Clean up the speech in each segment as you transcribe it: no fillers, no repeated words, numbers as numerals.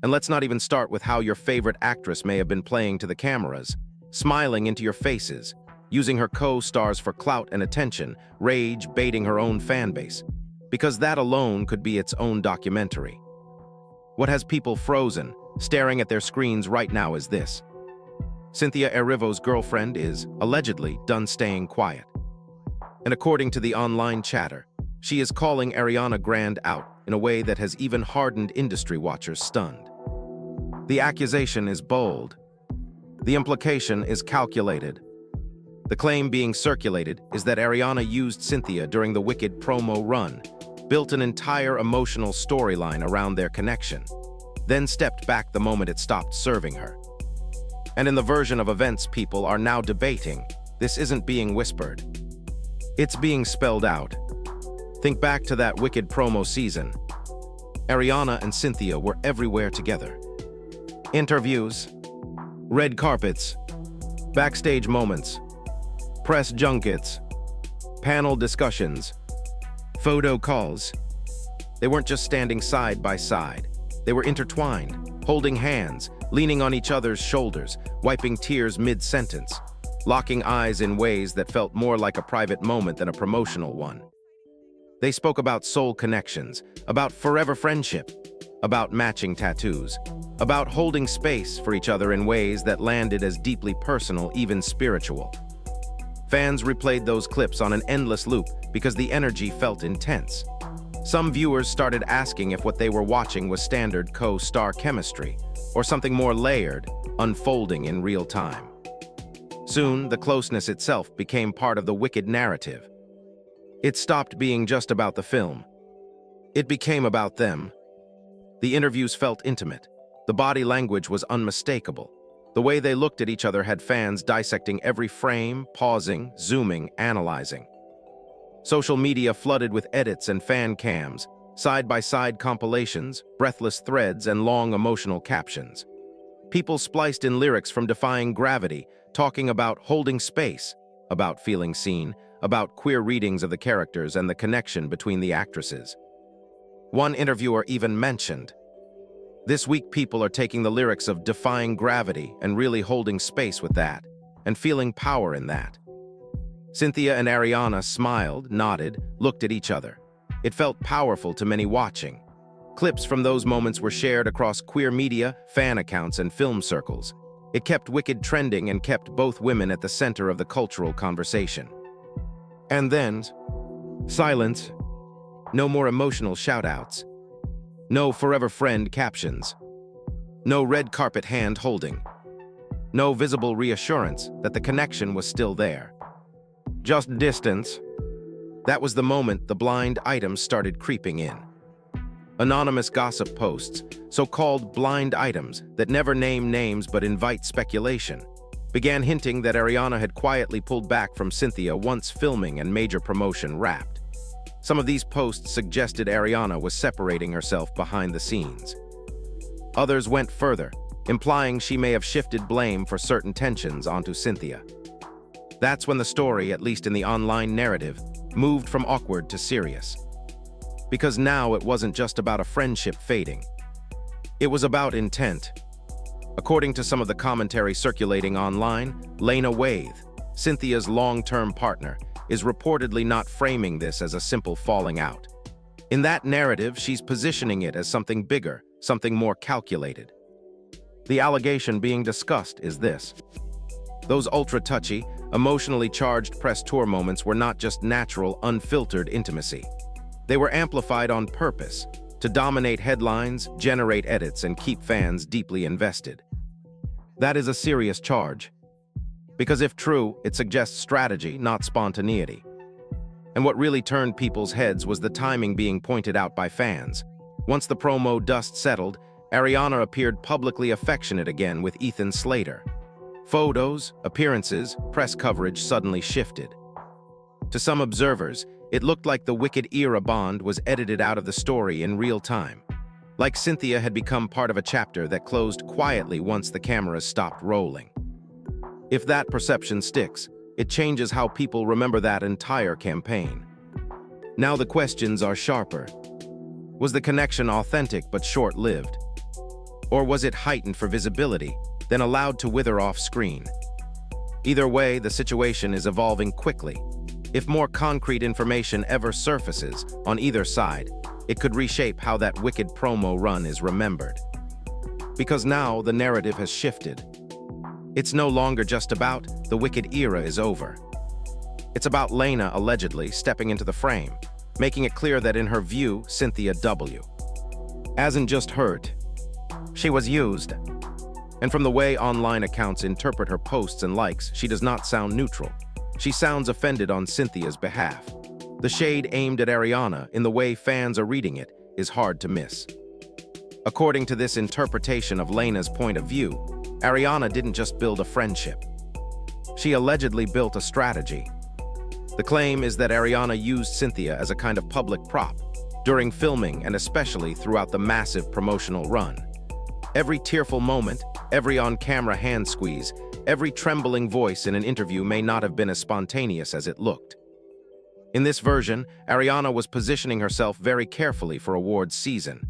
And let's not even start with how your favorite actress may have been playing to the cameras, smiling into your faces, using her co-stars for clout and attention, rage baiting her own fan base, because that alone could be its own documentary. What has people frozen, staring at their screens right now is this. Cynthia Erivo's girlfriend is, allegedly, done staying quiet. And according to the online chatter, she is calling Ariana Grande out in a way that has even hardened industry watchers stunned. The accusation is bold. The implication is calculated. The claim being circulated is that Ariana used Cynthia during the Wicked promo run, built an entire emotional storyline around their connection, then stepped back the moment it stopped serving her. And in the version of events people are now debating, this isn't being whispered. It's being spelled out. Think back to that Wicked promo season. Ariana and Cynthia were everywhere together. Interviews, red carpets, backstage moments, press junkets, panel discussions, photo calls. They weren't just standing side by side. They were intertwined, holding hands, leaning on each other's shoulders, wiping tears mid-sentence, locking eyes in ways that felt more like a private moment than a promotional one. They spoke about soul connections, about forever friendship, about matching tattoos, about holding space for each other in ways that landed as deeply personal, even spiritual. Fans replayed those clips on an endless loop because the energy felt intense. Some viewers started asking if what they were watching was standard co-star chemistry, or something more layered, unfolding in real time. Soon, the closeness itself became part of the Wicked narrative. It stopped being just about the film. It became about them. The interviews felt intimate. The body language was unmistakable. The way they looked at each other had fans dissecting every frame, pausing, zooming, analyzing. Social media flooded with edits and fan cams, side-by-side compilations, breathless threads, and long emotional captions. People spliced in lyrics from Defying Gravity, talking about holding space, about feeling seen, about queer readings of the characters and the connection between the actresses. One interviewer even mentioned, "This week people are taking the lyrics of Defying Gravity and really holding space with that, and feeling power in that." Cynthia and Ariana smiled, nodded, looked at each other. It felt powerful to many watching. Clips from those moments were shared across queer media, fan accounts, and film circles. It kept Wicked trending and kept both women at the center of the cultural conversation. And then, silence. No more emotional shout-outs. No forever friend captions. No red carpet hand-holding. No visible reassurance that the connection was still there. Just distance. That was the moment the blind items started creeping in. Anonymous gossip posts, so-called blind items that never name names but invite speculation, began hinting that Ariana had quietly pulled back from Cynthia once filming and major promotion wrapped. Some of these posts suggested Ariana was separating herself behind the scenes. Others went further, implying she may have shifted blame for certain tensions onto Cynthia. That's when the story, at least in the online narrative, moved from awkward to serious. Because now it wasn't just about a friendship fading. It was about intent. According to some of the commentary circulating online, Lena Waithe, Cynthia's long-term partner, is reportedly not framing this as a simple falling out. In that narrative, she's positioning it as something bigger, something more calculated. The allegation being discussed is this. Those ultra-touchy, emotionally charged press tour moments were not just natural, unfiltered intimacy. They were amplified on purpose, to dominate headlines, generate edits, and keep fans deeply invested. That is a serious charge. Because if true, it suggests strategy, not spontaneity. And what really turned people's heads was the timing being pointed out by fans. Once the promo dust settled, Ariana appeared publicly affectionate again with Ethan Slater. Photos, appearances, press coverage suddenly shifted. To some observers, it looked like the Wicked-era bond was edited out of the story in real time. Like Cynthia had become part of a chapter that closed quietly once the cameras stopped rolling. If that perception sticks, it changes how people remember that entire campaign. Now the questions are sharper. Was the connection authentic but short-lived? Or was it heightened for visibility, then allowed to wither off screen? Either way, the situation is evolving quickly. If more concrete information ever surfaces on either side, it could reshape how that wicked promo run is remembered. Because now the narrative has shifted. It's no longer just about the wicked era is over. It's about Lena allegedly stepping into the frame, making it clear that in her view, Cynthia W. hasn't just hurt. She was used. And from the way online accounts interpret her posts and likes, she does not sound neutral. She sounds offended on Cynthia's behalf. The shade aimed at Ariana, in the way fans are reading it, is hard to miss. According to this interpretation of Lena's point of view, Ariana didn't just build a friendship. She allegedly built a strategy. The claim is that Ariana used Cynthia as a kind of public prop during filming and especially throughout the massive promotional run. Every tearful moment, every on-camera hand squeeze, every trembling voice in an interview may not have been as spontaneous as it looked. In this version, Ariana was positioning herself very carefully for awards season,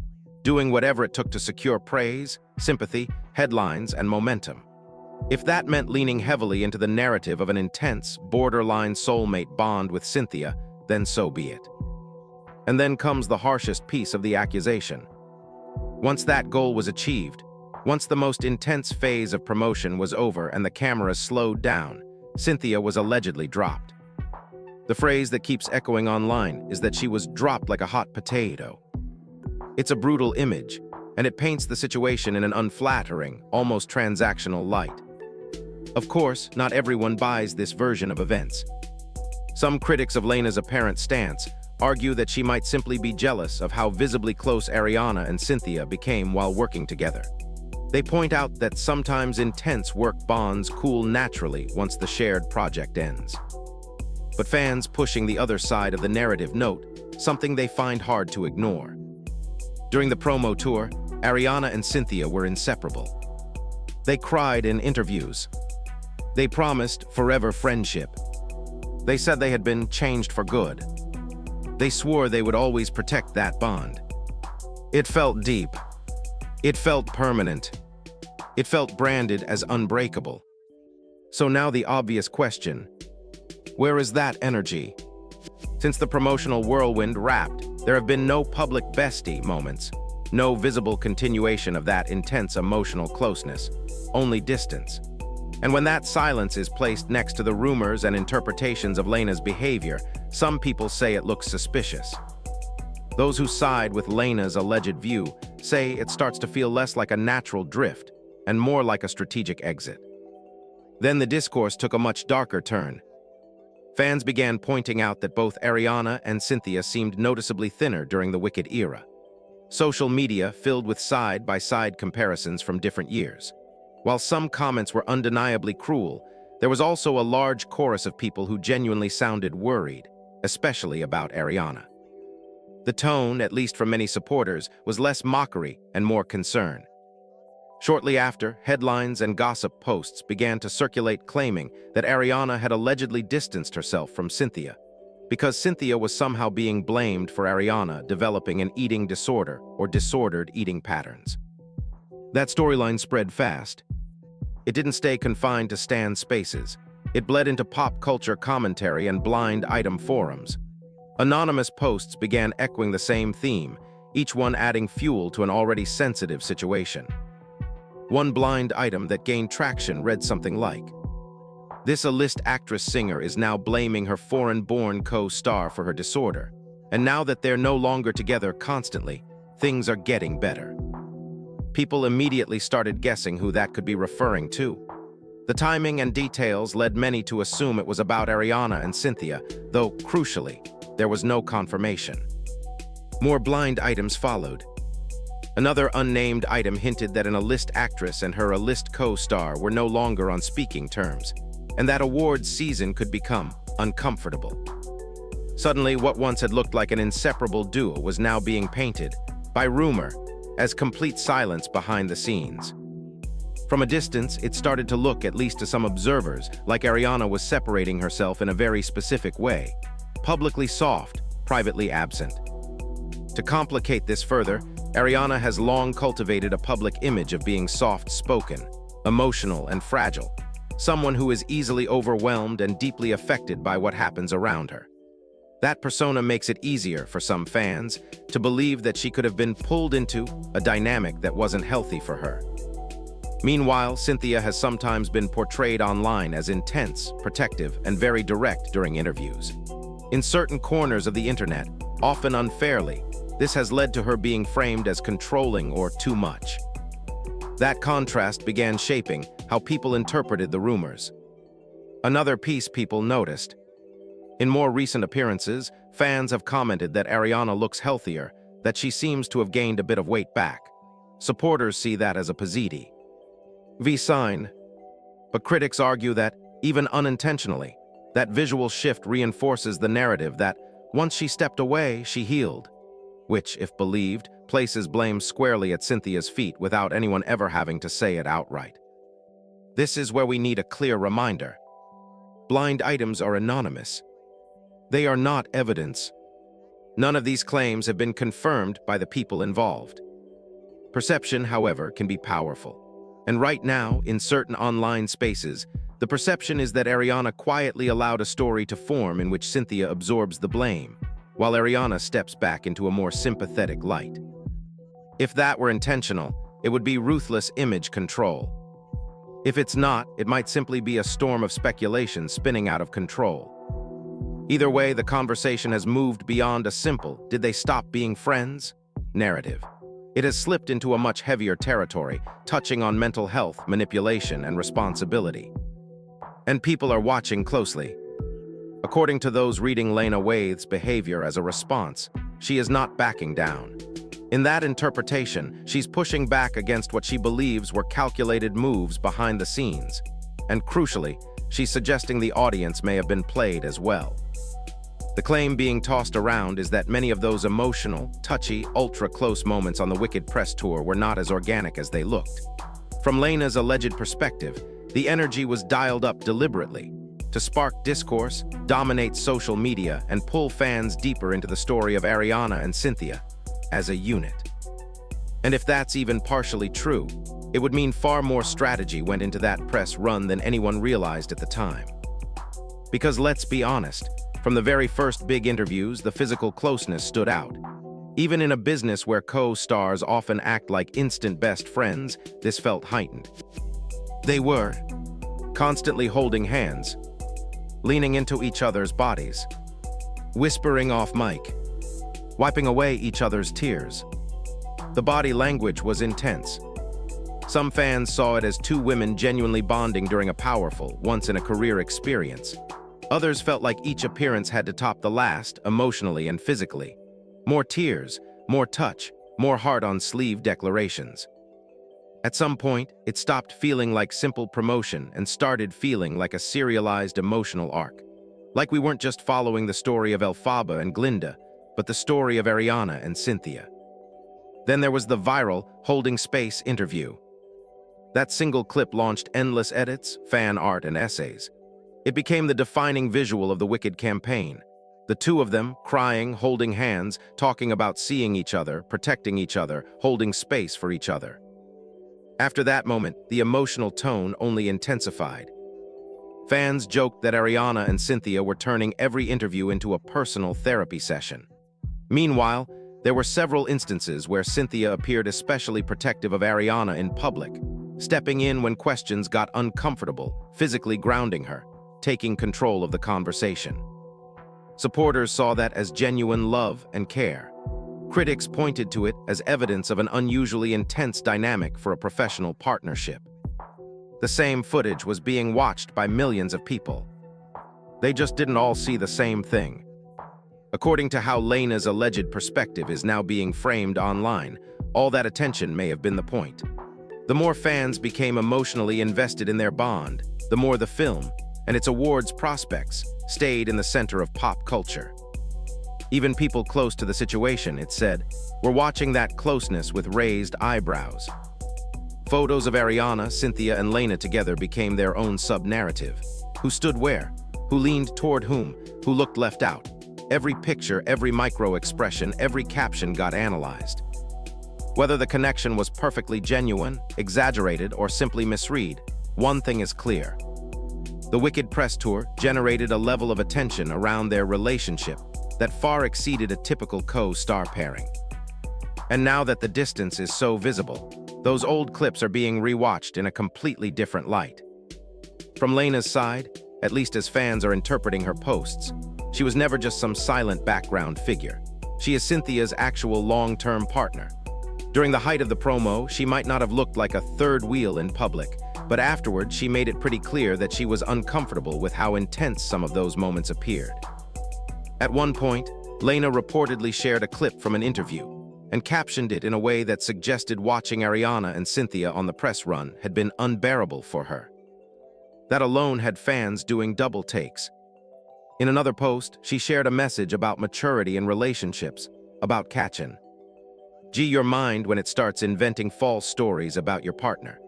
doing whatever it took to secure praise, sympathy, headlines, and momentum. If that meant leaning heavily into the narrative of an intense, borderline soulmate bond with Cynthia, then so be it. And then comes the harshest piece of the accusation. Once that goal was achieved, once the most intense phase of promotion was over and the cameras slowed down, Cynthia was allegedly dropped. The phrase that keeps echoing online is that she was dropped like a hot potato. It's a brutal image, and it paints the situation in an unflattering, almost transactional light. Of course, not everyone buys this version of events. Some critics of Lena's apparent stance argue that she might simply be jealous of how visibly close Ariana and Cynthia became while working together. They point out that sometimes intense work bonds cool naturally once the shared project ends. But fans pushing the other side of the narrative note something they find hard to ignore. During the promo tour, Ariana and Cynthia were inseparable. They cried in interviews. They promised forever friendship. They said they had been changed for good. They swore they would always protect that bond. It felt deep. It felt permanent. It felt branded as unbreakable. So now the obvious question: where is that energy? Since the promotional whirlwind wrapped, there have been no public bestie moments, no visible continuation of that intense emotional closeness, only distance. And when that silence is placed next to the rumors and interpretations of Lena's behavior, some people say it looks suspicious. Those who side with Lena's alleged view say it starts to feel less like a natural drift and more like a strategic exit. Then the discourse took a much darker turn. Fans began pointing out that both Ariana and Cynthia seemed noticeably thinner during the Wicked era. Social media filled with side-by-side comparisons from different years. While some comments were undeniably cruel, there was also a large chorus of people who genuinely sounded worried, especially about Ariana. The tone, at least from many supporters, was less mockery and more concern. Shortly after, headlines and gossip posts began to circulate claiming that Ariana had allegedly distanced herself from Cynthia, because Cynthia was somehow being blamed for Ariana developing an eating disorder or disordered eating patterns. That storyline spread fast. It didn't stay confined to Stan spaces. It bled into pop culture commentary and blind item forums. Anonymous posts began echoing the same theme, each one adding fuel to an already sensitive situation. One blind item that gained traction read something like, "This A-list actress-singer is now blaming her foreign-born co-star for her disorder, and now that they're no longer together constantly, things are getting better." People immediately started guessing who that could be referring to. The timing and details led many to assume it was about Ariana and Cynthia, though, crucially, there was no confirmation. More blind items followed. Another unnamed item hinted that an A-list actress and her A-list co-star were no longer on speaking terms, and that awards season could become uncomfortable. Suddenly, what once had looked like an inseparable duo was now being painted, by rumor, as complete silence behind the scenes. From a distance, it started to look, at least to some observers, like Ariana was separating herself in a very specific way, publicly soft, privately absent. To complicate this further, Ariana has long cultivated a public image of being soft-spoken, emotional, and fragile, someone who is easily overwhelmed and deeply affected by what happens around her. That persona makes it easier for some fans to believe that she could have been pulled into a dynamic that wasn't healthy for her. Meanwhile, Cynthia has sometimes been portrayed online as intense, protective, and very direct during interviews. In certain corners of the internet, often unfairly, this has led to her being framed as controlling or too much. That contrast began shaping how people interpreted the rumors. Another piece people noticed. In more recent appearances, fans have commented that Ariana looks healthier, that she seems to have gained a bit of weight back. Supporters see that as a positive sign. But critics argue that, even unintentionally, that visual shift reinforces the narrative that, once she stepped away, she healed, which, if believed, places blame squarely at Cynthia's feet without anyone ever having to say it outright. This is where we need a clear reminder. Blind items are anonymous. They are not evidence. None of these claims have been confirmed by the people involved. Perception, however, can be powerful. And right now, in certain online spaces, the perception is that Ariana quietly allowed a story to form in which Cynthia absorbs the blame, while Ariana steps back into a more sympathetic light. If that were intentional, it would be ruthless image control. If it's not, it might simply be a storm of speculation spinning out of control. Either way, the conversation has moved beyond a simple "did they stop being friends?" narrative. It has slipped into a much heavier territory, touching on mental health, manipulation, and responsibility. And people are watching closely. According to those reading Lena Waithe's behavior as a response, she is not backing down. In that interpretation, she's pushing back against what she believes were calculated moves behind the scenes. And crucially, she's suggesting the audience may have been played as well. The claim being tossed around is that many of those emotional, touchy, ultra-close moments on the Wicked press tour were not as organic as they looked. From Lena's alleged perspective, the energy was dialed up deliberately to spark discourse, dominate social media, and pull fans deeper into the story of Ariana and Cynthia as a unit. And if that's even partially true, it would mean far more strategy went into that press run than anyone realized at the time. Because let's be honest, from the very first big interviews, the physical closeness stood out. Even in a business where co-stars often act like instant best friends, this felt heightened. They were constantly holding hands, leaning into each other's bodies, whispering off mic, wiping away each other's tears. The body language was intense. Some fans saw it as two women genuinely bonding during a powerful, once-in-a-career experience. Others felt like each appearance had to top the last, emotionally and physically. More tears, more touch, more heart-on-sleeve declarations. At some point, it stopped feeling like simple promotion and started feeling like a serialized emotional arc. Like we weren't just following the story of Elphaba and Glinda, but the story of Ariana and Cynthia. Then there was the viral Holding Space interview. That single clip launched endless edits, fan art, and essays. It became the defining visual of the Wicked campaign. The two of them, crying, holding hands, talking about seeing each other, protecting each other, holding space for each other. After that moment, the emotional tone only intensified. Fans joked that Ariana and Cynthia were turning every interview into a personal therapy session. Meanwhile, there were several instances where Cynthia appeared especially protective of Ariana in public, stepping in when questions got uncomfortable, physically grounding her, taking control of the conversation. Supporters saw that as genuine love and care. Critics pointed to it as evidence of an unusually intense dynamic for a professional partnership. The same footage was being watched by millions of people. They just didn't all see the same thing. According to how Lena's alleged perspective is now being framed online, all that attention may have been the point. The more fans became emotionally invested in their bond, the more the film, and its awards prospects, stayed in the center of pop culture. Even people close to the situation, it said, were watching that closeness with raised eyebrows. Photos of Ariana, Cynthia, and Lena together became their own sub-narrative. Who stood where? Who leaned toward whom? Who looked left out? Every picture, every micro-expression, every caption got analyzed. Whether the connection was perfectly genuine, exaggerated, or simply misread, one thing is clear. The Wicked press tour generated a level of attention around their relationship that far exceeded a typical co-star pairing. And now that the distance is so visible, those old clips are being rewatched in a completely different light. From Lena's side, at least as fans are interpreting her posts, she was never just some silent background figure. She is Cynthia's actual long-term partner. During the height of the promo, she might not have looked like a third wheel in public, but afterward she made it pretty clear that she was uncomfortable with how intense some of those moments appeared. At one point, Lena reportedly shared a clip from an interview and captioned it in a way that suggested watching Ariana and Cynthia on the press run had been unbearable for her. That alone had fans doing double takes. In another post, she shared a message about maturity in relationships, about catching. Your mind when it starts inventing false stories about your partner.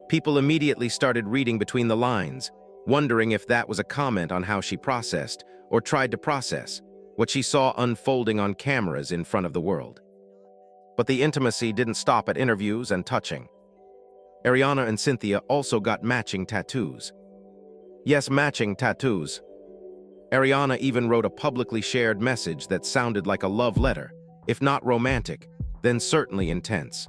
People immediately started reading between the lines, wondering if that was a comment on how she processed, or tried to process, what she saw unfolding on cameras in front of the world. But the intimacy didn't stop at interviews and touching. Ariana and Cynthia also got matching tattoos. Yes, matching tattoos. Ariana even wrote a publicly shared message that sounded like a love letter, if not romantic, then certainly intense.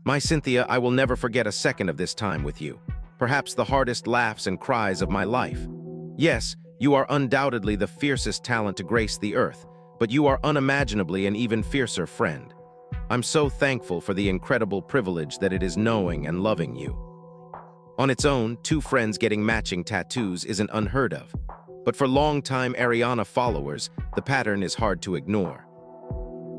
My Cynthia, I will never forget a second of this time with you. Perhaps the hardest laughs and cries of my life. Yes, you are undoubtedly the fiercest talent to grace the earth, but you are unimaginably an even fiercer friend. I'm so thankful for the incredible privilege that it is knowing and loving you. On its own, two friends getting matching tattoos isn't unheard of, but for longtime Ariana followers, the pattern is hard to ignore.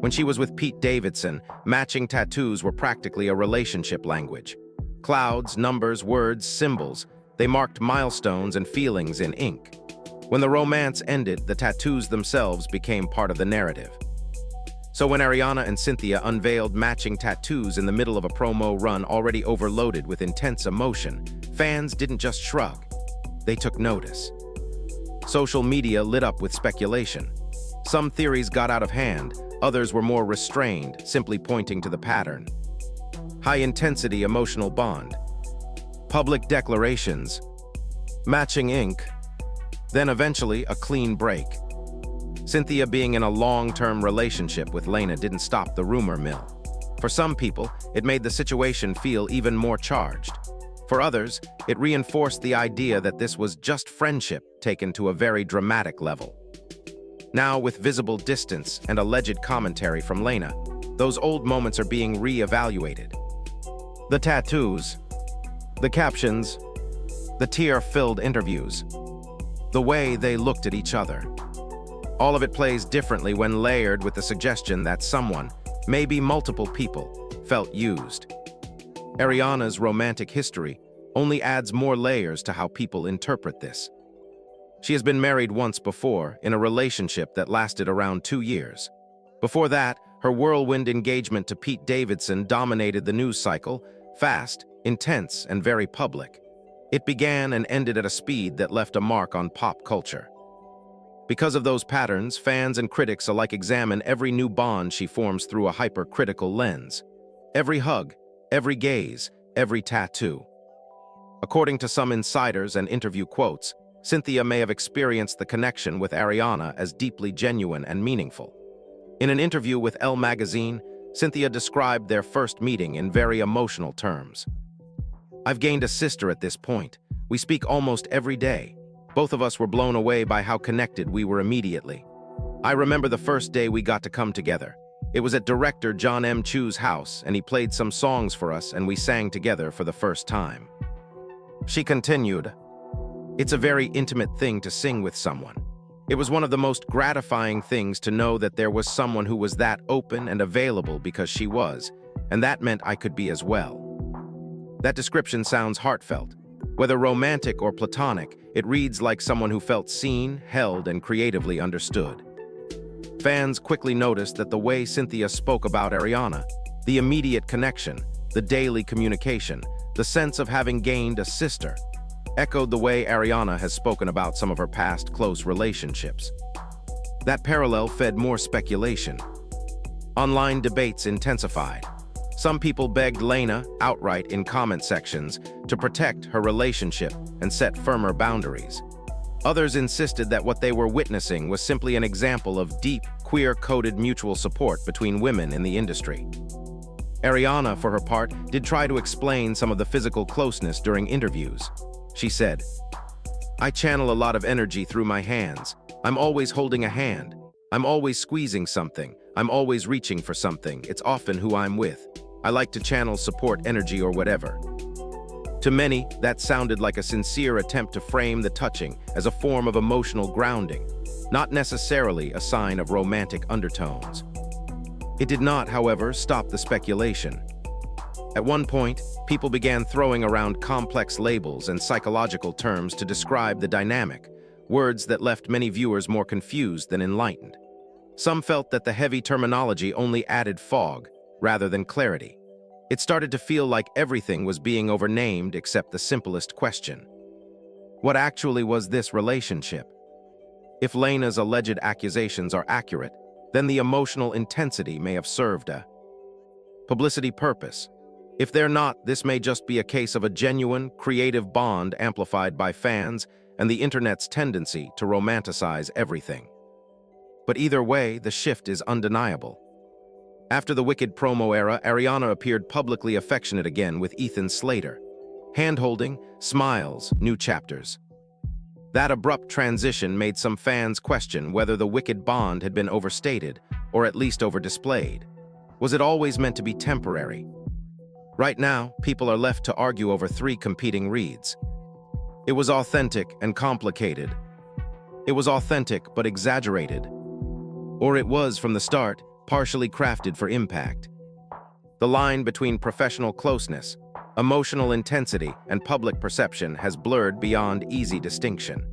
When she was with Pete Davidson, matching tattoos were practically a relationship language. Clouds, numbers, words, symbols, they marked milestones and feelings in ink. When the romance ended, the tattoos themselves became part of the narrative. So when Ariana and Cynthia unveiled matching tattoos in the middle of a promo run already overloaded with intense emotion, fans didn't just shrug, they took notice. Social media lit up with speculation. Some theories got out of hand, others were more restrained, simply pointing to the pattern. High-intensity emotional bond. Public declarations. Matching ink. Then eventually a clean break. Cynthia being in a long-term relationship with Lena didn't stop the rumor mill. For some people, it made the situation feel even more charged. For others, it reinforced the idea that this was just friendship taken to a very dramatic level. Now, with visible distance and alleged commentary from Lena, those old moments are being re-evaluated. The tattoos, the captions, the tear-filled interviews, the way they looked at each other. All of it plays differently when layered with the suggestion that someone, maybe multiple people, felt used. Ariana's romantic history only adds more layers to how people interpret this. She has been married once before, in a relationship that lasted around 2 years. Before that, her whirlwind engagement to Pete Davidson dominated the news cycle, fast, intense, and very public. It began and ended at a speed that left a mark on pop culture. Because of those patterns, fans and critics alike examine every new bond she forms through a hypercritical lens. Every hug, every gaze, every tattoo. According to some insiders and interview quotes, Cynthia may have experienced the connection with Ariana as deeply genuine and meaningful. In an interview with Elle magazine, Cynthia described their first meeting in very emotional terms. I've gained a sister at this point. We speak almost every day. Both of us were blown away by how connected we were immediately. I remember the first day we got to come together. It was at director John M. Chu's house, and he played some songs for us and we sang together for the first time. She continued, "It's a very intimate thing to sing with someone. It was one of the most gratifying things to know that there was someone who was that open and available because she was, and that meant I could be as well." That description sounds heartfelt. Whether romantic or platonic, it reads like someone who felt seen, held, and creatively understood. Fans quickly noticed that the way Cynthia spoke about Ariana, the immediate connection, the daily communication, the sense of having gained a sister, echoed the way Ariana has spoken about some of her past close relationships. That parallel fed more speculation. Online debates intensified. Some people begged Lena outright in comment sections to protect her relationship and set firmer boundaries. Others insisted that what they were witnessing was simply an example of deep, queer-coded mutual support between women in the industry. Ariana, for her part, did try to explain some of the physical closeness during interviews. She said, "I channel a lot of energy through my hands. I'm always holding a hand. I'm always squeezing something. I'm always reaching for something. It's often who I'm with. I like to channel support energy or whatever." To many, that sounded like a sincere attempt to frame the touching as a form of emotional grounding, not necessarily a sign of romantic undertones. It did not, however, stop the speculation. At one point, people began throwing around complex labels and psychological terms to describe the dynamic, words that left many viewers more confused than enlightened. Some felt that the heavy terminology only added fog, rather than clarity. It started to feel like everything was being overnamed except the simplest question. What actually was this relationship? If Lena's alleged accusations are accurate, then the emotional intensity may have served a publicity purpose. If they're not, this may just be a case of a genuine, creative bond amplified by fans and the internet's tendency to romanticize everything. But either way, the shift is undeniable. After the Wicked promo era, Ariana appeared publicly affectionate again with Ethan Slater. Hand-holding, smiles, new chapters. That abrupt transition made some fans question whether the Wicked bond had been overstated, or at least overdisplayed. Was it always meant to be temporary? Right now, people are left to argue over three competing reads. It was authentic and complicated. It was authentic but exaggerated. Or it was, from the start, partially crafted for impact. The line between professional closeness, emotional intensity, and public perception has blurred beyond easy distinction.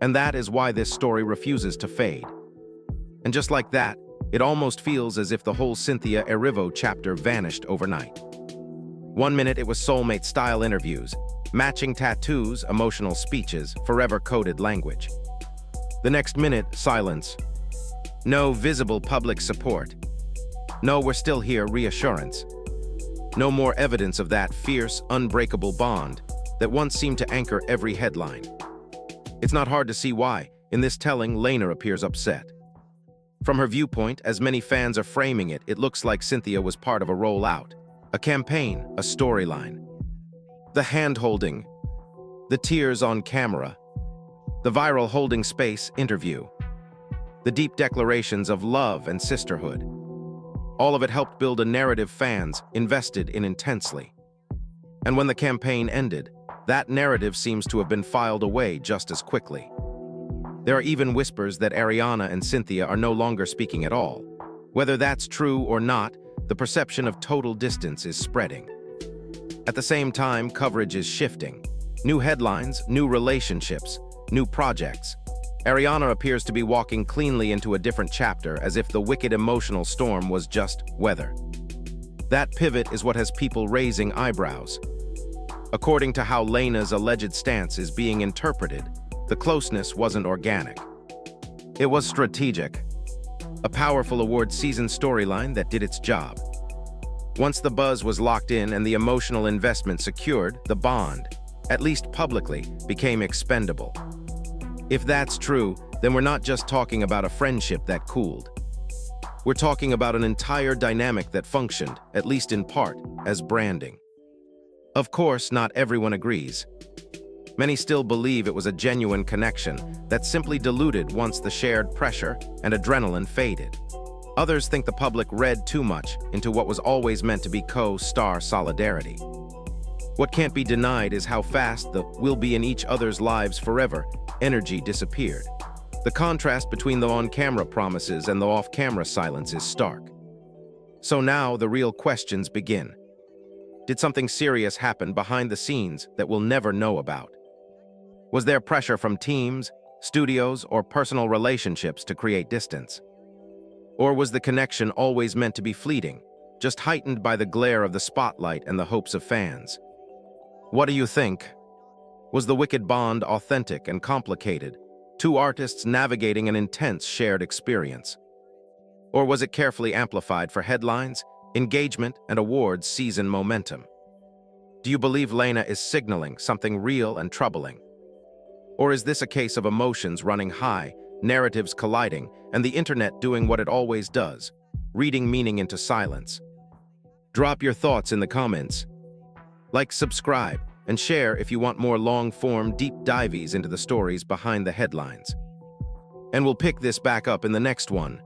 And that is why this story refuses to fade. And just like that, it almost feels as if the whole Cynthia Erivo chapter vanished overnight. One minute it was soulmate-style interviews, matching tattoos, emotional speeches, forever-coded language. The next minute, silence. No visible public support. No, we're still here reassurance. No more evidence of that fierce, unbreakable bond that once seemed to anchor every headline. It's not hard to see why. In this telling, Lena appears upset. From her viewpoint, as many fans are framing it, it looks like Cynthia was part of a rollout, a campaign, a storyline. The hand-holding, the tears on camera, the viral holding space interview, the deep declarations of love and sisterhood. All of it helped build a narrative fans invested in intensely. And when the campaign ended, that narrative seems to have been filed away just as quickly. There are even whispers that Ariana and Cynthia are no longer speaking at all. Whether that's true or not, the perception of total distance is spreading. At the same time, coverage is shifting. New headlines, new relationships, new projects. Ariana appears to be walking cleanly into a different chapter, as if the Wicked emotional storm was just weather. That pivot is what has people raising eyebrows. According to how Lena's alleged stance is being interpreted, the closeness wasn't organic. It was strategic. A powerful award season storyline that did its job. Once the buzz was locked in and the emotional investment secured, the bond, at least publicly, became expendable. If that's true, then we're not just talking about a friendship that cooled. We're talking about an entire dynamic that functioned, at least in part, as branding. Of course, not everyone agrees. Many still believe it was a genuine connection that simply diluted once the shared pressure and adrenaline faded. Others think the public read too much into what was always meant to be co-star solidarity. What can't be denied is how fast the "we'll be in each other's lives forever" energy disappeared. The contrast between the on-camera promises and the off-camera silence is stark. So now the real questions begin. Did something serious happen behind the scenes that we'll never know about? Was there pressure from teams, studios, or personal relationships to create distance? Or was the connection always meant to be fleeting, just heightened by the glare of the spotlight and the hopes of fans? What do you think? Was the Wicked bond authentic and complicated, two artists navigating an intense shared experience? Or was it carefully amplified for headlines, Engagement and awards season momentum. Do you believe Lena is signaling something real and troubling? Or is this a case of emotions running high, narratives colliding, and the internet doing what it always does, reading meaning into silence? Drop your thoughts in the comments. Like, subscribe, and share if you want more long-form, deep dives into the stories behind the headlines. And we'll pick this back up in the next one.